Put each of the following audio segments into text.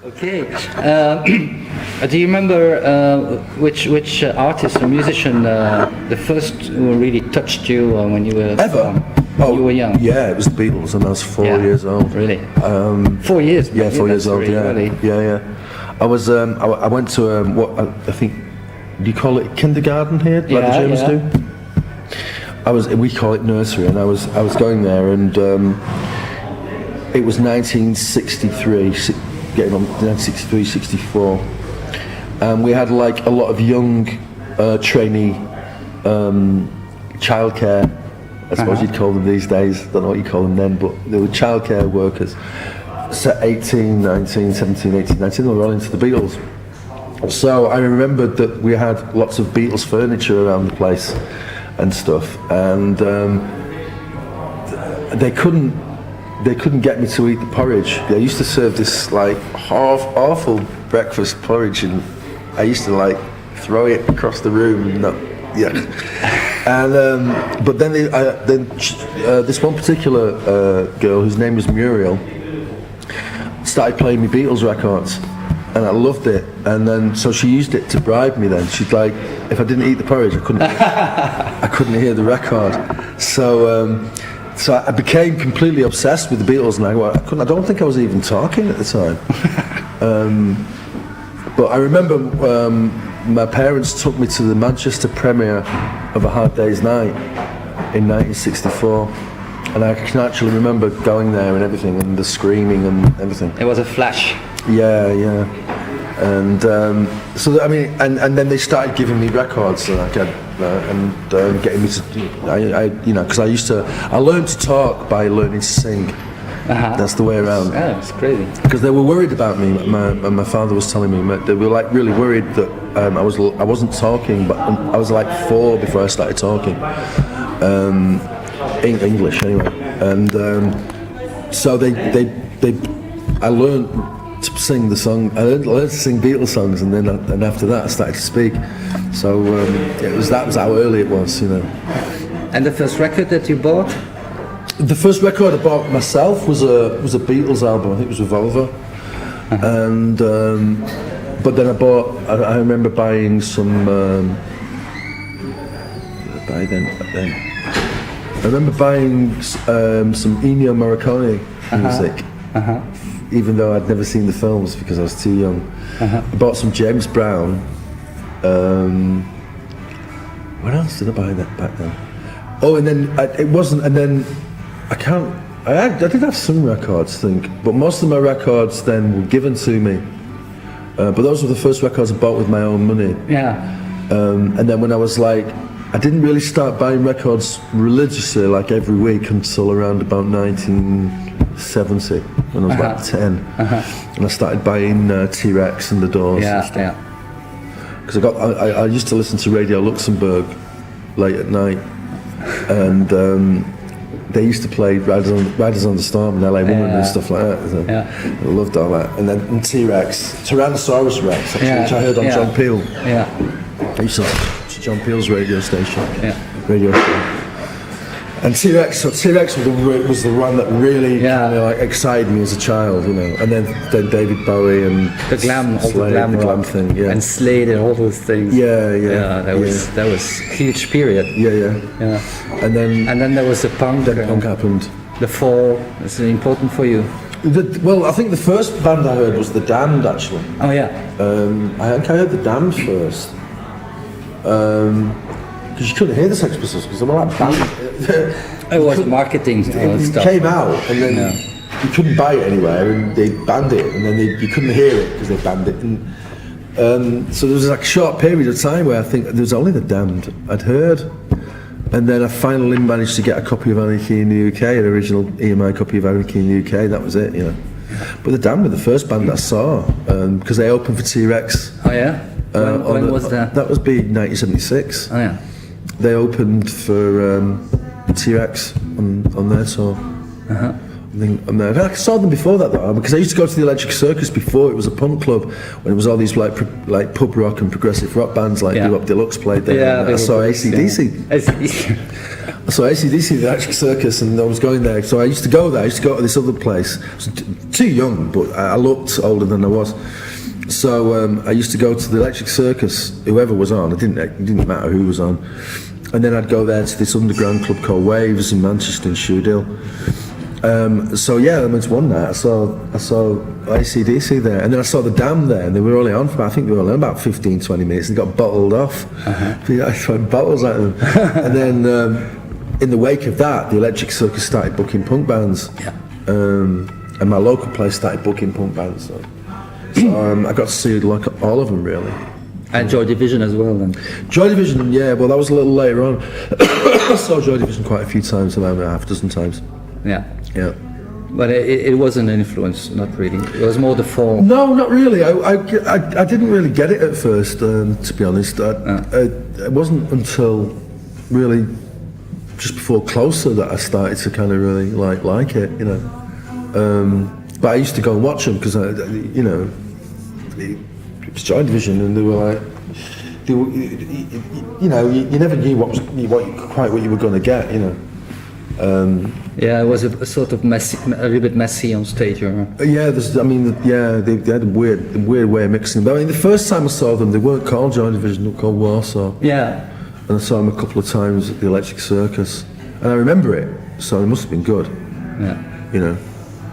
Okay. Do you remember which artist or musician the first who really touched you when you were When you were young? Yeah, it was the Beatles, and I was 4 years old. Really? 4 years. Yeah, 4 years old. Really Yeah, early. yeah. I was. I went to what I think. Do you call it kindergarten here? Like the Germans do. We call it nursery, and I was going there, and it was 1963, getting on 1963, 64, and we had like a lot of young trainee childcare. I suppose you'd call them these days. Don't know what you call them then, but they were childcare workers. So 18, 19, 17, 18, 19, they were all into the Beatles. So I remembered that we had lots of Beatles furniture around the place and stuff, and they couldn't get me to eat the porridge. They used to serve this like awful breakfast porridge, and I used to like throw it across the room and not, and but then this one particular girl whose name was Muriel started playing me Beatles records, and I loved it. And then so she used it to bribe me. Then she'd like, if I didn't eat the porridge, I couldn't hear the record. So I became completely obsessed with the Beatles, and I don't think I was even talking at the time. But I remember my parents took me to the Manchester premiere of A Hard Day's Night in 1964, and I can actually remember going there and everything, and the screaming and everything. It was a flash. Yeah. And so I mean, and then they started giving me records, and getting me to, because I learned to talk by learning to sing. That's the way around. Yeah, it's crazy. Because they were worried about me. My father was telling me they were like really worried that I wasn't talking, but I was like 4 before I started talking, in English anyway. And so I learned to sing the song. I learned to sing Beatles songs, and then after that I started to speak. So that was how early it was, And the first record that you bought? The first record I bought myself was a Beatles album. I think it was Revolver, and but then I remember buying some. I remember buying some Ennio Morricone music. Even though I'd never seen the films because I was too young. I bought some James Brown. What else did I buy back then? Oh, and then I did have some records, I think, but most of my records then were given to me. But those were the first records I bought with my own money. Yeah. And then when I was like, I didn't really start buying records religiously, like every week, until around about 1970, when I was like 10. And I started buying T-Rex and the Doors and stuff. Because I used to listen to Radio Luxembourg late at night, and they used to play Riders on the Storm and LA Woman and stuff like that. So I loved all that. And then T-Rex, Tyrannosaurus Rex, actually, which I heard on John Peel. I used to listen to John Peel's radio station. Radio show. And T-Rex was the one that really kind of like excited me as a child, And then David Bowie and the glam thing, and Slade and all those things. That was huge period. And then there was the punk. Then punk happened. The fall. Is important for you? Well, I think the first band I heard was The Damned, actually. Oh yeah. I think I heard The Damned first. Because you couldn't hear the Sex Pistols because they were like banned. It was marketing stuff. It came out and then you couldn't buy it anywhere, and they banned it, and then you couldn't hear it because they banned it. And so there was like a short period of time where I think there was only The Damned I'd heard, and then I finally managed to get a copy of Anarchy in the UK, an original EMI copy of Anarchy in the UK. That was it, But The Damned were the first band I saw because they opened for T-Rex. Oh yeah. When was that? That was big 1976. Oh yeah. They opened for T-Rex on their tour. I saw them before that though, because I used to go to the Electric Circus before it was a punk club, when it was all these like pub rock and progressive rock bands like Bebop Deluxe played there. Yeah, I saw AC/DC. I saw AC/DC at the Electric Circus, and I was going there. So I used to go there. I used to go to this other place. I was too young, but I looked older than I was. So I used to go to the Electric Circus, whoever was on. It didn't matter who was on. And then I'd go there to this underground club called Waves in Manchester, in Shoedale. So yeah, I went one night. I saw AC/DC there, and then I saw the Damned there, and they were only on for about 15, 20 minutes, and got bottled off. I threw bottles at them, and then in the wake of that, the Electric Circus started booking punk bands, and my local place started booking punk bands. So I got to see like all of them really. And Joy Division as well, then. Joy Division, yeah. Well, that was a little later on. I saw Joy Division quite a few times, about half a dozen times. Yeah. Yeah. But it wasn't an influence, not really. It was more the fall. No, not really. I didn't really get it at first, to be honest. It wasn't until really just before Closer that I started to kind of really like it, you know. But I used to go and watch them because, you know, it was Joy Division, and they were like, you know, you never knew what you were going to get, you know. Yeah, it was a sort of messy, a little bit messy on stage. Or... Yeah, they had a weird way of mixing. But I mean, the first time I saw them, they weren't called Joy Division, they were called Warsaw. Yeah. And I saw them a couple of times at the Electric Circus, and I remember it, so it must have been good. Yeah. You know.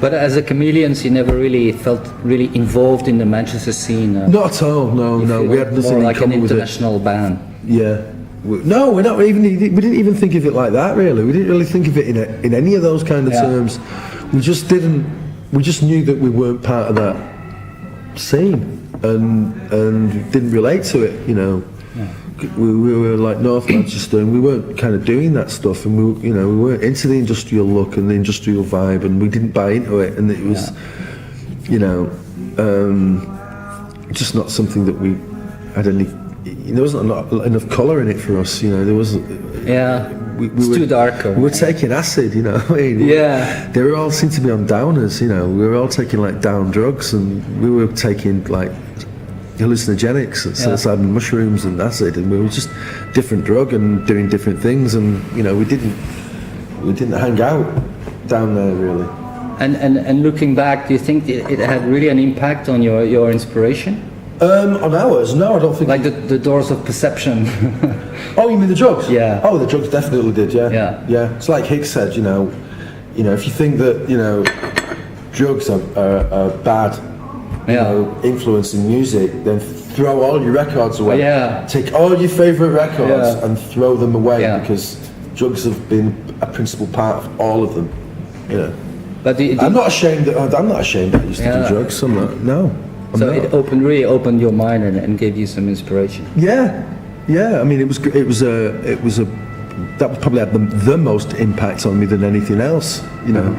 But as a Chameleons, you never really felt really involved in the Manchester scene. Not at all. No. We had nothing more like in common an with it. international band. Yeah. No, we didn't even think of it like that. Really, we didn't really think of it in any of those kind of terms. We just didn't. We just knew that we weren't part of that scene, and didn't relate to it. You know, we were like North Manchester, and we weren't kind of doing that stuff, and we weren't into the industrial look and the industrial vibe, and we didn't buy into it, and it was, you know, just not something that we had any. There wasn't enough colour in it for us, you know. There wasn't. Yeah, it's too dark. We were taking acid, you know. I mean, they were all seemed to be on downers, you know. We were all taking like down drugs, and we were taking like hallucinogenics, psilocybin mushrooms and acid, and we were just different drug and doing different things, and you know, we didn't hang out down there really. And looking back, do you think it had really an impact on your inspiration? On ours? No, I don't think. Like the doors of perception. Oh, you mean the drugs? Yeah. Oh, the drugs definitely did. Yeah. Yeah. Yeah. It's like Hicks said, you know, if you think that, you know, drugs are bad, you know, influence in music, then throw all your records away. Yeah. Take all your favourite records and throw them away because drugs have been a principal part of all of them. You know. But I'm not ashamed that I used to do drugs. I'm not. No. So it really opened your mind and gave you some inspiration. Yeah. I mean, that probably had the most impact on me than anything else. You know,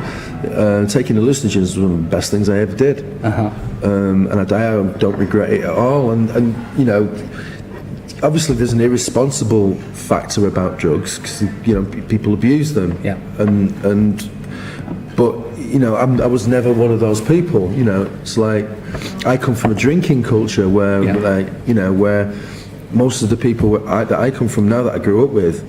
taking hallucinogens was one of the best things I ever did, and I don't regret it at all. And you know, obviously there's an irresponsible factor about drugs because you know people abuse them. Yeah. But you know, I was never one of those people. You know, it's like I come from a drinking culture where, like, you know, where most of the people that I come from now that I grew up with.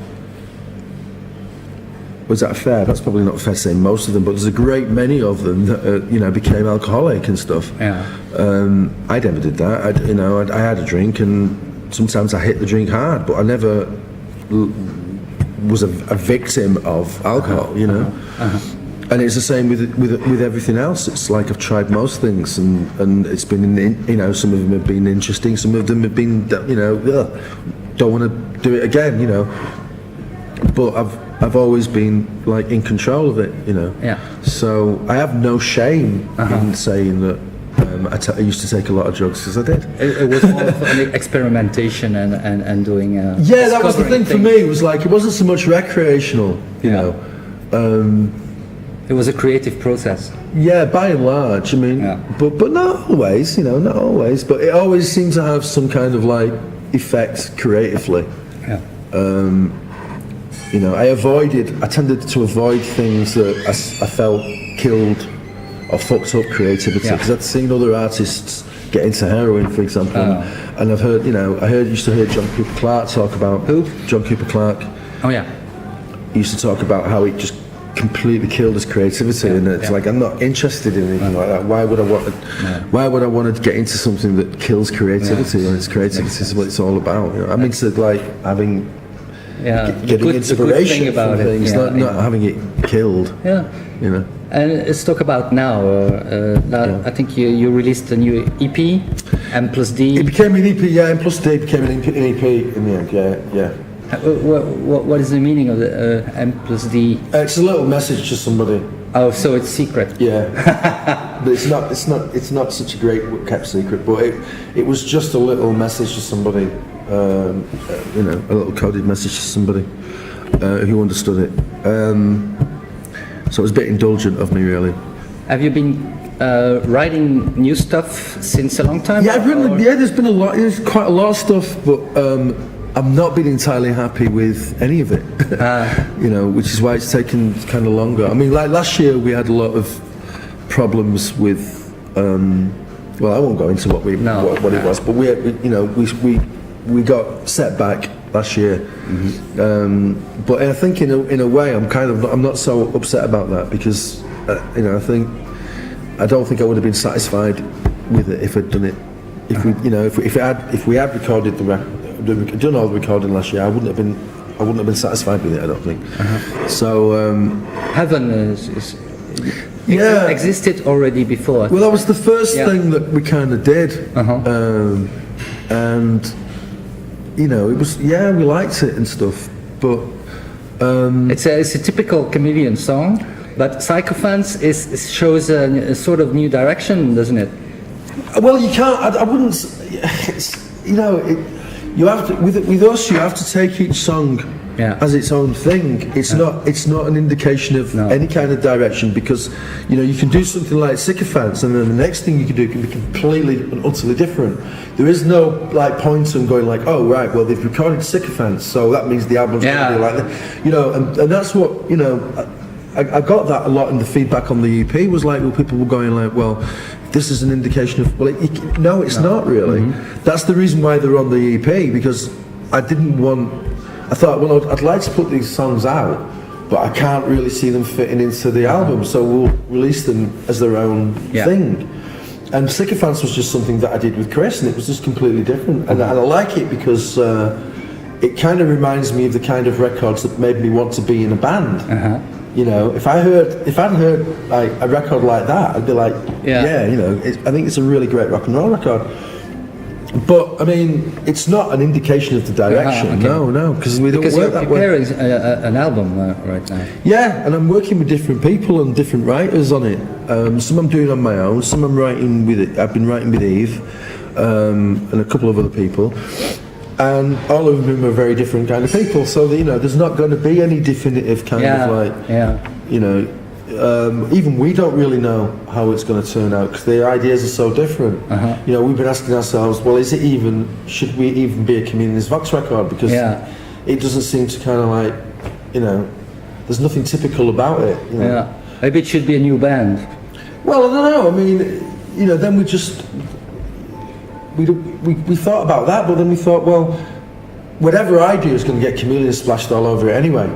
Was that fair? That's probably not fair to say most of them, but there's a great many of them that you know became alcoholic and stuff. Yeah. I never did that. I had a drink, and sometimes I hit the drink hard, but I never was a victim of alcohol. You know. And it's the same with everything else. It's like I've tried most things, and it's been, you know, some of them have been interesting, some of them have been, you know, don't want to do it again, you know. But I've always been like in control of it, you know. Yeah. So I have no shame in saying that I used to take a lot of drugs because I did. It was more of an experimentation and doing. Yeah, that was the thing for me. It was like it wasn't so much recreational, you know. It was a creative process. Yeah, by and large. I mean, but not always. You know, not always. But it always seems to have some kind of like effect creatively. Yeah. I tended to avoid things that I felt killed or fucked up creativity, because I'd seen other artists get into heroin, for example, and I've heard, used to hear John Cooper Clarke talk about... Who? John Cooper Clarke. Oh yeah. He used to talk about how it just completely killed his creativity, and it's like, I'm not interested in anything like that. Why would I want to get into something that kills creativity when it's creativity is what it's all about? I'm into like having getting inspiration from things, not having it killed. And let's talk about now. I think you released a new EP, M+D. It became an EP, M+D became an EP in the end, What is the meaning of the M+D? It's a little message to somebody. Oh, so it's secret. Yeah, but it's not such a great kept secret. But it was just a little message to somebody, a little coded message to somebody who understood it. So it was a bit indulgent of me, really. Have you been writing new stuff since a long time? Yeah, I've written. Yeah, there's been a lot. There's quite a lot of stuff, but I've not been entirely happy with any of it. Which is why it's taken kind of longer. I mean, like last year we had a lot of problems with. Well, I won't go into what it was, but we got set back last year. But I think in a way I'm not so upset about that, because I don't think I would have been satisfied with it if I'd done it. If we had recorded done all the recording last year, I wouldn't have been satisfied with it, I don't think. So Heaven existed already before. Well, that was the first thing that we kind of did, and it was we liked it and stuff, but it's a typical Chameleon song, but Sycophants shows a sort of new direction, doesn't it? Well, you can't. I wouldn't. You have to, with us. You have to take each song as its own thing. It's not an indication of any kind of direction, because you can do something like Sycophants, and then the next thing you can do can be completely and utterly different. There is no like point in going like, oh right, well they've recorded Sycophants, so that means the album's going to be like that. And that's what I got that a lot in the feedback on the EP, was like, well, people were going like, well, this is an indication of, no, it's not really. That's the reason why they're on the EP, because I thought, well, I'd like to put these songs out, but I can't really see them fitting into the album, so we'll release them as their own thing. And Sycophants was just something that I did with Chris, and it was just completely different. And I like it because it kind of reminds me of the kind of records that made me want to be in a band. If I'd heard like a record like that, I'd be like, I think it's a really great rock and roll record. But I mean, it's not an indication of the direction. No, because we don't work that way. Because you're preparing an album right now. Yeah, and I'm working with different people and different writers on it. Some I'm doing on my own. Some I'm writing with it. I've been writing with Eve and a couple of other people. And all of them are very different kind of people, so there's not going to be any definitive kind of like, even we don't really know how it's going to turn out, because the ideas are so different. We've been asking ourselves, well, should we even be a Chameleons Vox record, because it doesn't seem to kind of like, there's nothing typical about it. Maybe it should be a new band. Well, I don't know. I mean, then we just. We thought about that, but then we thought, well, whatever I do is going to get Chameleons splashed all over it anyway.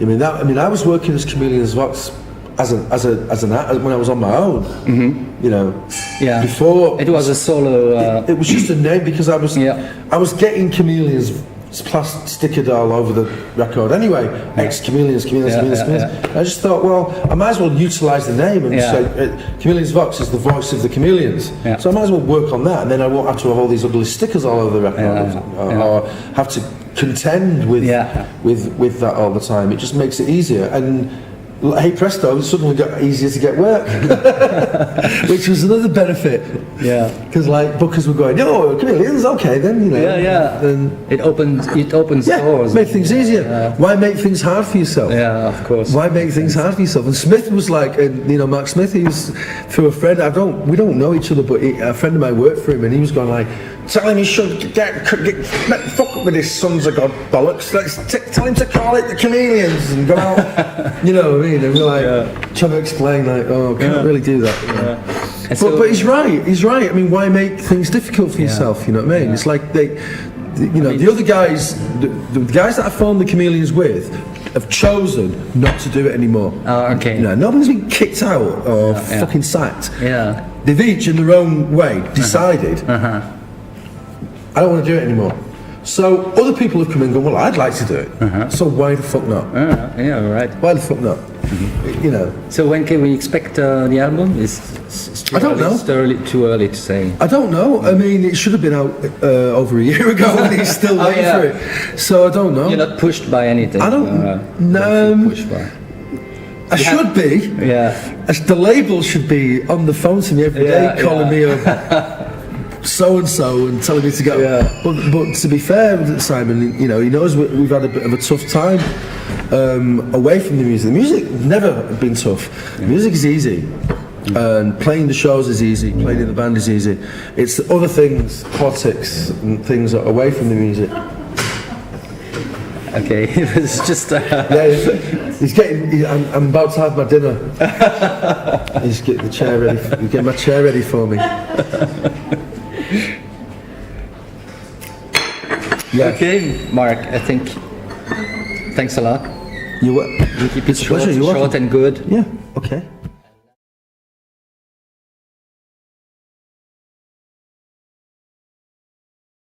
I was working as Chameleons Vox as an actor when I was on my own. Before it was a solo. It was just a name, because I was getting Chameleons stickered all over the record anyway. Chameleons. I just thought, well, I might as well utilise the name and say Chameleons Vox is the voice of the Chameleons. So I might as well work on that, and then I won't have to have all these ugly stickers all over the record or have to contend with that all the time. It just makes it easier. And hey presto, it suddenly got easier to get work, which was another benefit. Because like bookers were going, Chameleons, okay then, Then it opens doors. Make things easier. Why make things hard for yourself? Of course. Why make things hard for yourself? And Smith was like, Mark Smith, he was through a friend. We don't know each other, but a friend of mine worked for him, and he was going like, tell him he should get fuck up with his sons of God bollocks. Let's tell him to call it the Chameleons and go out. You know what I mean? And we're like trying to explain, like, oh, can't really do that. You know? But he's right. He's right. I mean, why make things difficult for yourself? You know what I mean? It's like the other guys, the guys that I formed the Chameleons with, have chosen not to do it anymore. Oh, okay. You know, nobody's been kicked out or fucking sacked. Yeah. They've each, in their own way, decided, I don't want to do it anymore. So other people have come in and gone, well, I'd like to do it. So why the fuck not? Yeah, right. Why the fuck not? You know. So when can we expect the album? I don't know. It's too early to say. I don't know. I mean, it should have been out over a year ago, and he's still waiting for it. So I don't know. You're not pushed by anything. I don't. No. Pushed by. I should be. Yeah. As the label should be on the phone to me every day, calling me up. So and so and telling me to go. But to be fair with Simon, you know, he knows we've had a bit of a tough time away from the music. The music never been tough. The music is easy, and playing the shows is easy. Playing in the band is easy. It's the other things, politics and things that are away from the music. Okay, it's just. He's getting. I'm about to have my dinner. He's getting the chair ready. He's getting my chair ready for me. Okay, Mark, I think. Thanks a lot. You what? We keep it short and good. Yeah. Okay.